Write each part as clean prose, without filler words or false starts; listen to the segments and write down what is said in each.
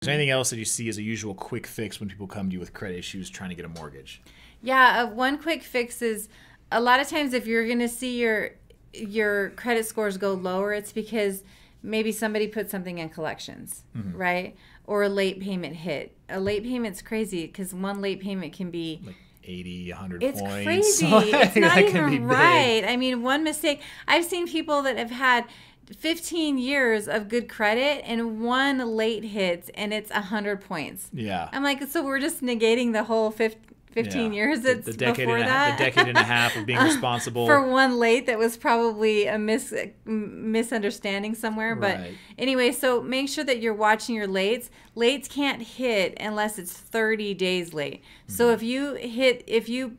there anything else that you see as a usual quick fix when people come to you with credit issues trying to get a mortgage? Yeah, one quick fix is a lot of times if you're going to see your credit scores go lower, it's because maybe somebody put something in collections, right? Or a late payment hit. A late payment's crazy because one late payment can be Like 80, 100 it's points. crazy. Like, It's not that can be even big. right. I mean, one mistake. I've seen people that have had 15 years of good credit and one late hits and it's 100 points. Yeah. I'm like, so we're just negating the whole 15 years that's the decade before that? The decade and a half of being responsible. For one late that was probably a misunderstanding somewhere. But Right. anyway, so make sure that you're watching your lates. Lates can't hit unless it's 30 days late. So if you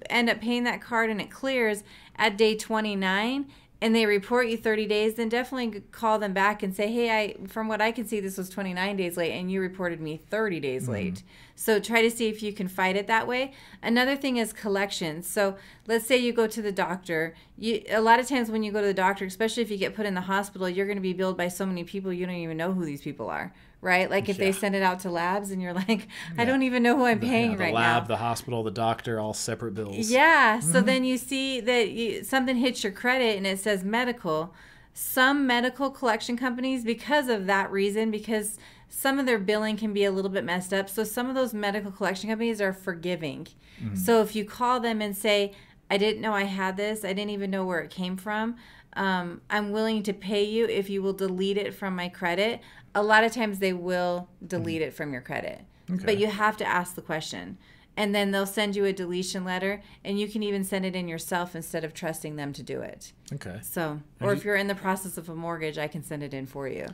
end up paying that card and it clears at day 29 and they report you 30 days, then definitely call them back and say, hey, from what I can see, this was 29 days late and you reported me 30 days late. So try to see if you can fight it that way. Another thing is collections. So let's say you go to the doctor. A lot of times when you go to the doctor, especially if you get put in the hospital, you're going to be billed by so many people you don't even know who these people are, right? Like if they send it out to labs and you're like, I don't even know who I'm paying right now. The lab, the hospital, the doctor, all separate bills. Yeah. So then you see that something hits your credit and it says medical. Some medical collection companies, because of that reason, because some of their billing can be a little bit messed up. So some of those medical collection companies are forgiving. So if you call them and say, I didn't know I had this, I didn't even know where it came from, I'm willing to pay you if you will delete it from my credit. A lot of times they will delete it from your credit. Okay. But you have to ask the question. And then they'll send you a deletion letter, and you can even send it in yourself instead of trusting them to do it. Okay. So, or if you're in the process of a mortgage, I can send it in for you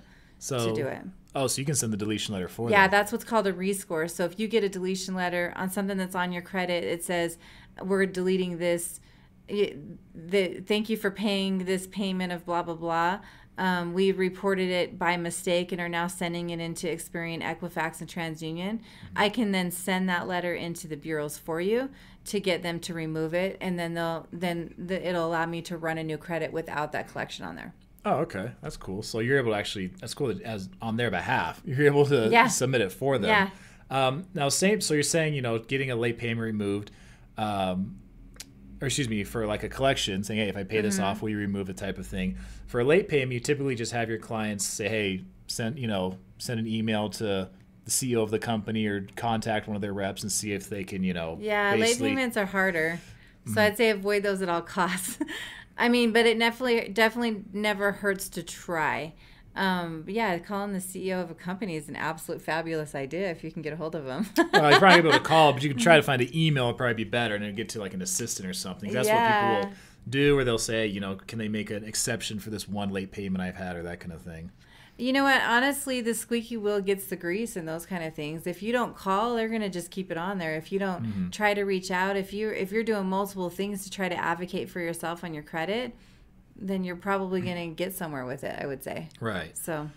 to do it. Oh, so you can send the deletion letter for Yeah, them. that's what's called a rescore. So if you get a deletion letter on something that's on your credit, it says, we're deleting this. Thank you for paying this payment of blah, blah, blah. We reported it by mistake and are now sending it into Experian, Equifax, and TransUnion. I can then send that letter into the bureaus for you to get them to remove it, and then it'll allow me to run a new credit without that collection on there. Oh, okay. That's cool. So you're able to that's cool that as on their behalf, you're able to submit it for them. Yeah. Now, so you're saying, getting a late payment removed, or excuse me, for like a collection, saying, hey, if I pay this off, will you remove it type of thing. For a late payment, you typically just have your clients say, hey, send an email to the CEO of the company or contact one of their reps and see if they can, Yeah, late payments are harder. So I'd say avoid those at all costs. I mean, but it definitely never hurts to try. Yeah, calling the CEO of a company is an absolute fabulous idea if you can get a hold of them. Well, you're probably able to call, but you can try to find an email. It'd probably be better, and then get to like an assistant or something. That's what people will do, or they'll say, can they make an exception for this one late payment I've had, or that kind of thing. You know what? Honestly, the squeaky wheel gets the grease and those kind of things. If you don't call, they're going to just keep it on there. If you don't try to reach out, if you're doing multiple things to try to advocate for yourself on your credit, then you're probably going to get somewhere with it, I would say. Right. So